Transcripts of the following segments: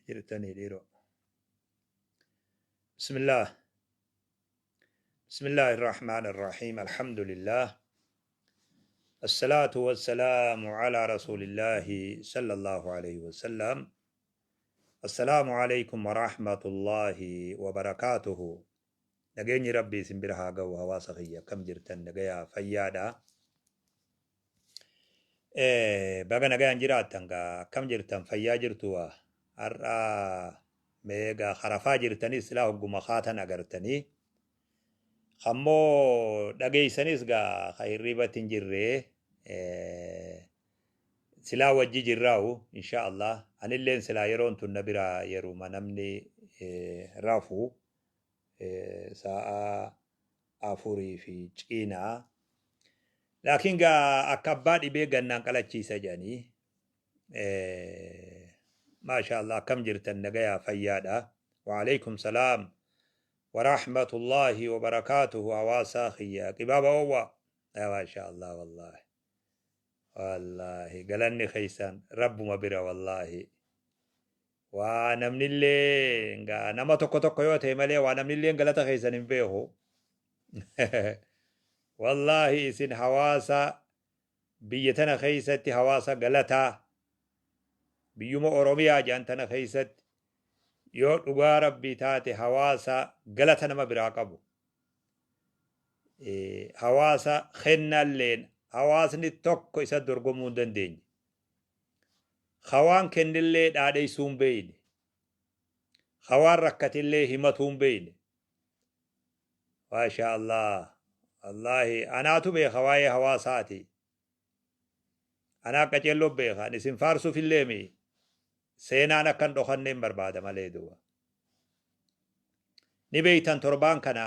جرتني ديرو. بسم الله. بسم الله الرحمن الرحيم. الحمد لله. الصلاة والسلام على رسول الله صلى الله عليه وسلم. السلام عليكم ورحمة الله وبركاته. نجيني ربي سنبرها جو هواسخية كم جرتن نجيا فيادا. بقى نجيان جراتنغا كم جرتن فيا جرتوا أرى ميغا خرفا جرتني سلا هجوم خاتن أجرتني خمو دقي سنسغا خيريبة تنجري سلا وجي جراو إن شاء الله أن اللين سلا يرون تنبرا يرو منمني رافو ساعة أفوري في جينا لكن أكباد إبيغا نانقلا تشيسا جاني ما شاء الله كم جرتن نقيا فيادا. وعليكم سلام ورحمة الله وبركاته وواسا خيا قبابا هو ما شاء الله والله والله قالني خيسان رب مبرا والله وانا من اللي نما توكو توكو يوتي مالي وانا من اللي قالتا خيسان بيهو والله سن حواسا بيتنا خيستي حواسا قالتا بيوم أوروميا جانتنا خيست yoo dhugaa rabbii taate hawaasa galata nama biraa qabu hawaasa kennalleen hawaasni tokko isa dorgomuu hin dandeenye hawaan kennillee dhaadheessuu hin beeyne hawaan rakkatillee himatuu hin beeyne maasha allah wallahi anaatu beeka waa'ee hawaasaati anaa qaceelloo beeka isin faarsuufillee mee seenaan akkan dhokanneen barbaada malee du'a ni beeytan torbaan kana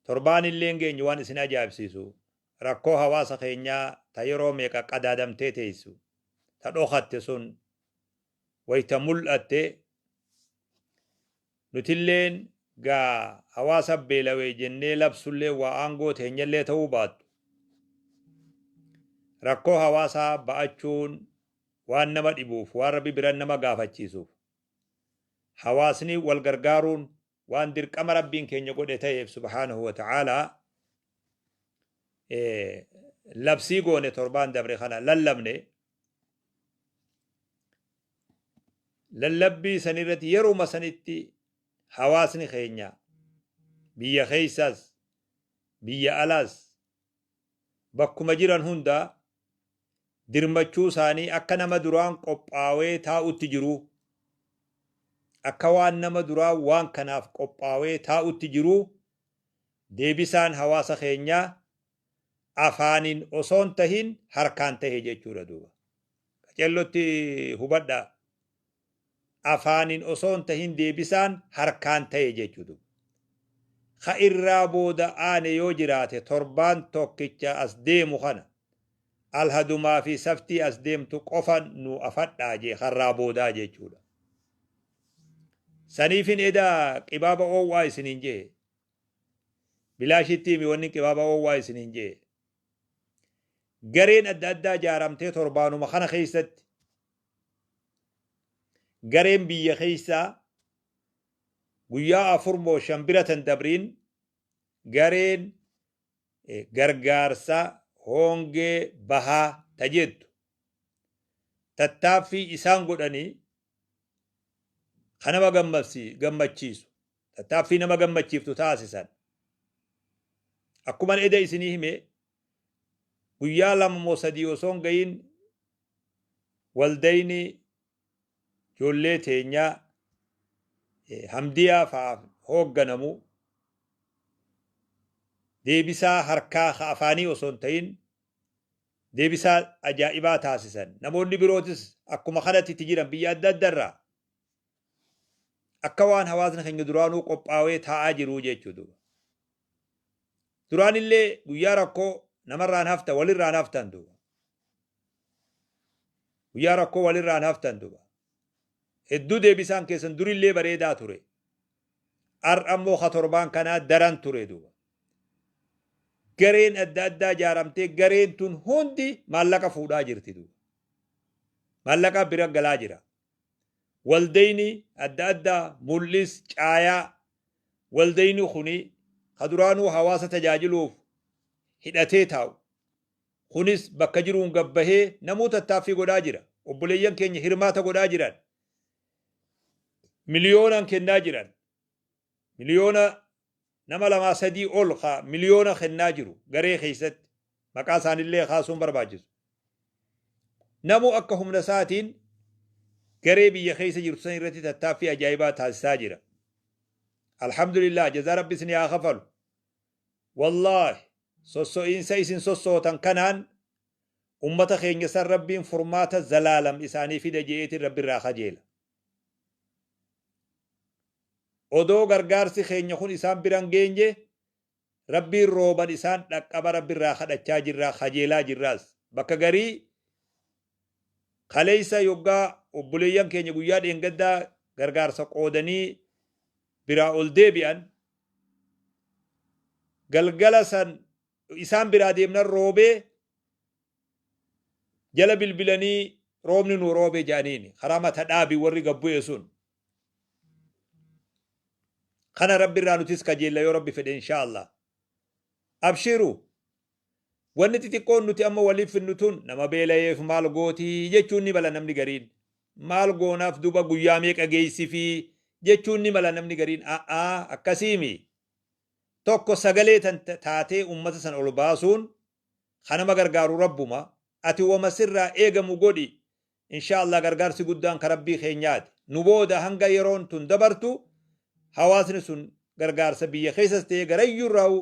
torbaan illeen geenyu waan isin ajaa'ibsiisu rakkoo hawaasa keenyaa ta yeroo meeqa qadaadamtee teessu ta dhokatte sun wayta mul'atte nutilleen gaa hawaasa beelawee jennee labsullee waa aangoo teenyallee ta'uu baattu rakkoo hawaasaa ba'achuun waan nama dhibuuf waan rabbi biran nama gaafachiisuuf hawaasni wal gargaaruun waan dirqama rabbiin keenya godhe ta'eef subhaanahu wa ta'aalaa labsii goone torbaan dabre kana lallabbii sanirratti yeruma sanitti hawaasni keenya biyya keeysas biyya alas bakkuma jiran hunda dirmachuu isaanii akka nama duraan qophaawee taa'utti jiru akka waan nama duraan waan kanaaf qophaawee taa'utti jiru deebisaan hawaasa keenyaa afaaniin osoon tahin harkaan tahe jechuudha duuba qacellotti hubadha afaaniin osoon tahin deebisaan harkaan tahe jechuudha ka irraa booda aane yoo jiraate torbaan tokkicha as deemu kana alhadumaa fi saftii as deemtu qofan nu afadhaa jee karraa boodaa jechuudha saniifin edaa qibaaba oowwaa isiniin jee bilaashittiimi wanni qibaaba oowwaa isiniin jee gareen adda addaa jaaramtee torbaanuma kana keeysatti gareen biyya keeysaa guyyaa afur moo shan biratan dabriin gareen gargaarsa hongee bahaa tajettu tattaaffii isaan godhanii kanama gammachiisu tattaaffii nama gammachiiftu taasisan akkuman eda isinii hime guyyaa lama moo sadii osoon gayin waldayni ijoollee teenyaa hamdiyaa faaf hoogganamu deebisaa harkaa afaanii osoon tahin deebisaa ajaa'ibaa taasisan namoonni birootis akkuma kanatti jiran biyya adda addarraa akka waan hawaasni keenya duraanuu qophaawee taa'aa jiruu jechuudha duraan illee guyyaa rakkoo namarraan hafta walirraan haftan duuba guyyaa rakkoo walirraan haftan duuba hedduu deebisaan keessan durillee bareedaa ture ar'ammoo ka torbaan kanaa daran ture duuba gareen adda addaa jaaramtee gareen tun hundi maallaqa fuudhaa jirti duuba maallaqa bira galaa jira waldayni adda addaa mul'is caayaa waldayni kuni kaduraanuu hawaasa tajaajiluuf hidhatee taa'u kunis bakka jiruun gabbahee namuu tattaaffii godhaa jira obboleeyyan keenya hirmaata godhaa jiran miliyoonaan kennaa jiran miliyoona nama 2-3 ol miliyoona kennaa jiru garee keessatti maqaa isaanillee kaasuun barbaachisu namuu akka humna isaatiin garee biyya keessa jirtu san irratti tattaaffii ajaa'ibaa taasisaa jira alhamdulillah jazaa rabbi isin haa kafalu wallaahi sosso'iinsa isin sossootan kanaan ummata keenya san rabbiin furmaata zalaalam isaanii fida je'eetiin rabbi irraa kajeela odoo gargaarsi keenya kun isaan biran geenye rabbiin rooban isaan dhaqqaba rabbi irraa kadhachaa jirraa kajeelaa jirraas bakka garii kaleeysa yoggaa obboleeyyan keenya guyyaa dheengaddaa gargaarsa qoodanii biraa ol deebi'an galgala san isaan biraa deemnan roobee jala bilbilanii roobni nu roobee jaaniini karaa mata dhaabii warri gabbu'e sun kana rabbi irraa nutis kajeella yoo rabbi fedhe inshaallah abshiru wanni xixiqqoon nuti amma waliif finnutun nama beelayeef maal gootii jechuun ni mala namni gariin maal goonaaf duba guyyaa meeqa geessifii jechuun ni mala namni gariin akkasiimi tokko sagalee taatee ummata san ol baasuun kanama gargaaru rabbuma ati wama sirraa eegamu godhi inshaallah gargaarsi guddaan ka rabbii keenyaati nu booda hanga yeroon tun dabartu hawaasni sun gargaarsa biyya keessas ta'ee garayyurraa'u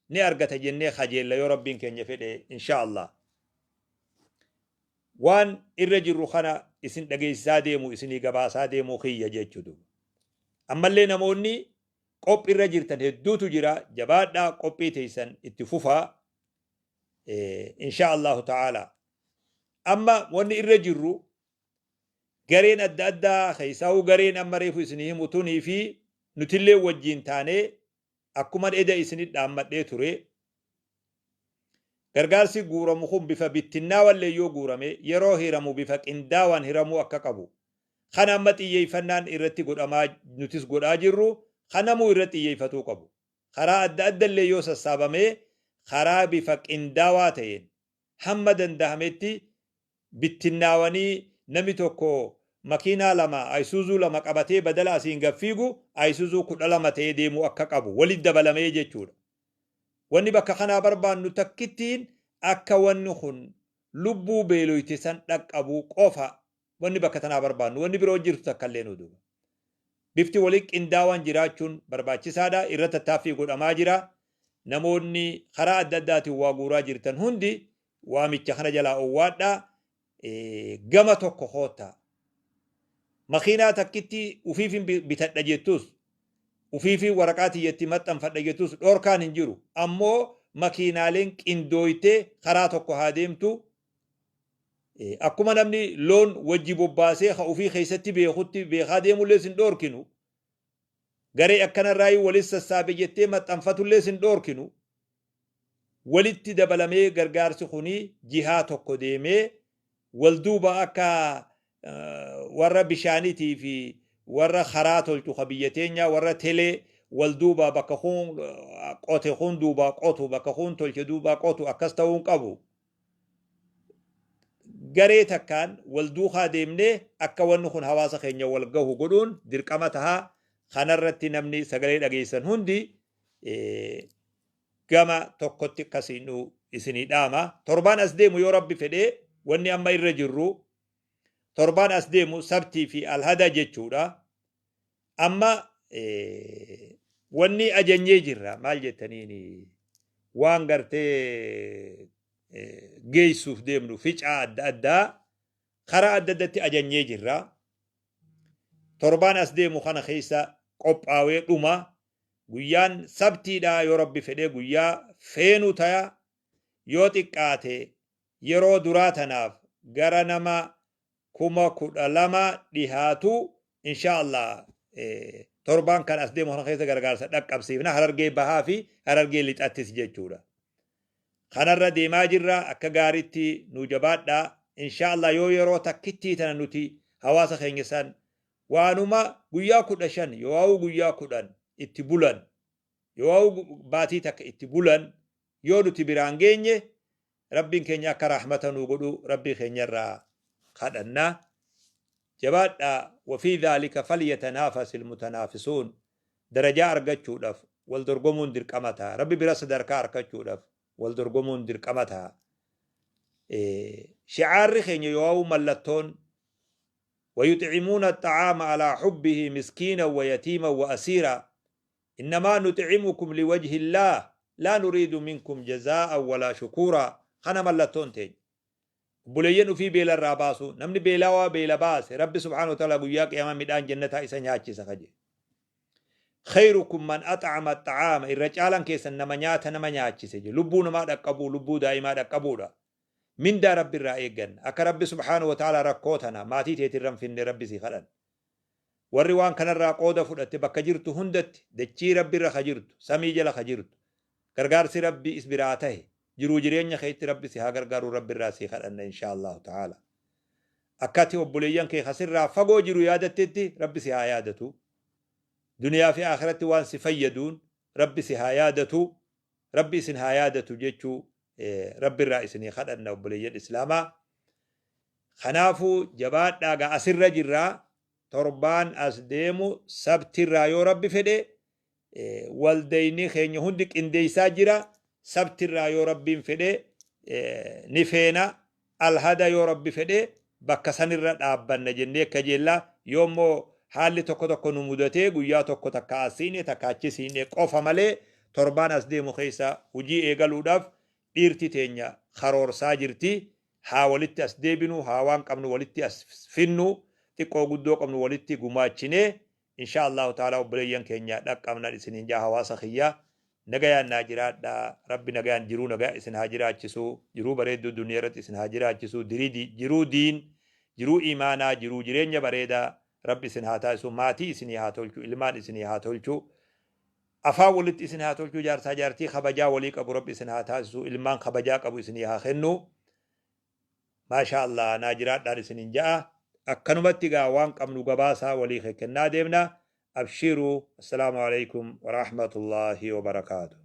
ni argata jennee kajeella yoo rabbiin keenya fedhe inshaallah waan irra jirru kana isin dhageessisaa deemu isinii gabaasaa deemuu kiyya jechuudha ammallee namoonni qophii irra jirtan hedduutu jira jabaadhaa qophii teessan itti fufaa inshaallahu ta'ala amma wanni irra jirru gareen adda addaa keessaa'u gareen amma reefu isinii himutunii fi nutillee wajjiin taanee akkuma eda isinit dhaammadhee ture gargaarsi guuramu kun bifa bittinnaawallee yoo guurame yeroo hiramu bifa qindaawaan hiramuu akka qabu kana amma xiyyeeffannaan irratti godhamaa nutis godhaa jirru kanamuu irratti xiyyeeffatuu qabu karaa adda addallee yoo sassaabamee karaa bifa qindaawaa ta'een hamma dandahametti bittinnaawanii namni tokko makiinaa lama ayisuuzuu lama qabatee badala asiin gaffiigu ayisuuzuu 12 ta'ee deemuu akka qabu walit dabalamee jechuudha wanni bakka kanaa barbaannu takkittiin akka wanni kun lubbuu beeloyte san dhaqqabuu qofa wanni bakka tanaa barbaannu wanni biroo jirtu takkallee nu duuba bifti walit qindaawaan jiraachuun barbaachisaadha irra tattaaffii godhamaa jira namoonni karaa adda addaatiin waa guuraa jirtan hundi waamicha kana jalaa owwaadhaa gama tokko hoota makiinaa takkitti ufiifin bitadha jettus ufiifin waraqaa tiyyatti maxxanfadha jettus dhorkaan hin jiru ammoo makiinaaleen qindooytee karaa tokko haa deemtu akkuma namni loon wajji bobbaasee ka ufii keessatti beekutti beekaa deemullee sin dhoorkinu garee akkanarraa walit sassaabe jettee maxxanfatullee sin dhoorkinu walitti dabalamee gargaarsi kuni jihaa tokko deemee walduuba akka warra bishaanitii fi warra karaa tolchu ka biyya teenya warra telee walduuba bakka kun qote kun duuba qotu bakka kun tolche duuba qotu akkas ta'uun qabu garee takkaan walduukaa deemnee akka wanni kun hawaasa keenya wal gahu godhuun dirqama tahaa kanarratti namni sagalee dhageessan hundi gama tokkotti akkasiin isinii dhaama torbaan as deemu yoo rabbi fedhee wanni amma irra jirru torbaan as deemu sabtii fi alhada jechuudha amma wanni ajanyee jirra maal jettaniin waan gartee geessuuf deemnu ficaa adda addaa karaa adda addatti ajanyee jirra torbaan as deemu kana keessa qophaawee dhuma guyyaan sabtiidha yoo rabbi fedhee guyyaa feenu taya yoo xiqqaate yeroo duraa tanaaf gara nama 12,000 dhihaatu inshaallah torbaan kan as deemu kana keessa gargaarsa dhaqqabsiifna harargee bahaa fi harargee lixattis jechuudha kanarra deemaa jirra akka gaaritti nu jabaadha inshaallah yoo yeroo takkittii tana nuti hawaasa keenya san waanuma guyyaa 15 yoo guyyaa 10 itti bulan yoo baatii takka itti bulan yoo nuti biraan geenye rabbiin keenya akka rahmata nu godhu rabbii keenya irraa kadhanna jabaadha وفي ذلك فليتنافس المتنافسون درجة أرجتشودف والدرجمون دركمتها ربي برس دركا أركتشودف والدرجمون دركمتها شعار خين يوم ملتون ويطعمون الطعام على حبه مسكينا ويتيما وأسيرا إنما نطعمكم لوجه الله لا نريد منكم جزاء ولا شكورا خنا ملتون تين بلين في بيل الراباسو نمني بيلاوا بيلا باس رب سبحانه وتعالى قياك يا ميدان جنتها إسانياتي سخجي خيركم من أطعم الطعام الرجالا كيس نمنيات نمنياتي سجي لبو نما دقبو لبو دائما دقبو دا من دا رب الرائقن أكا رب سبحانه وتعالى ركوتنا ما تيترم في رب سيخلن والروان كان الراقودة فلت بك جرت هندت دچي رب الرخجرت سمي جل خجرت غرغار سي ربي اسبراته جرو جرين خيت ربي سي غرغار رب الراسي خلن إن شاء الله تعالى أكاتي وبليان كي خسر فقو جرو يادتتي ربي سي عيادته دنيا في آخرة وان سفيدون ربي سهايادته ربي سنهايادته جيتشو ربي الرئيسني خدنا وبلي الإسلام خنافو جبات داغا أسر جرا تربان أسديمو سبت الرايو ربي فدي والديني خين يهندك اندي ساجرا سبت الرايو ربي فدي نفينا الهدى يو ربي فدي بكسن الرد أبان نجنة كجيلا يومو حالي tokko tokko nu mudate guyyaa tokko takka asiine takka achisiine qofa malee torbaan as deemu keessa hujii eegaluudhaaf dhiirti teenya karoorsaa jirti haa walitti as deebinu haa waan qabnu walitti as finnu xiqqoo guddoo qabnu walitti gumaachine insha Allah taala obboleeyyan keenya dhaqqabnan isiniin jaa hawaasa kiyya nagayaan naa jiraadha rabbi nagayaan jiruu nagaa isin haa jiraachisu jiruu bareedduu duniyaa irratti isin haa jiraachisu jiruu diin jiruu imaanaa jiruu jireenya bareedaa ربي سنهاتا سو ماتي سني هاتولچو علمان سني هاتولچو افا ولت سني هاتولچو جارتا جارتي خبجا وليك ابو ربي سنهاتا سو علمان خبجا ابو سني هاخنو ما شاء الله ناجرات دار سنين جاء اكنمتي غا وان قمنو غباسا ولي خكنا ديمنا ابشروا السلام عليكم ورحمه الله وبركاته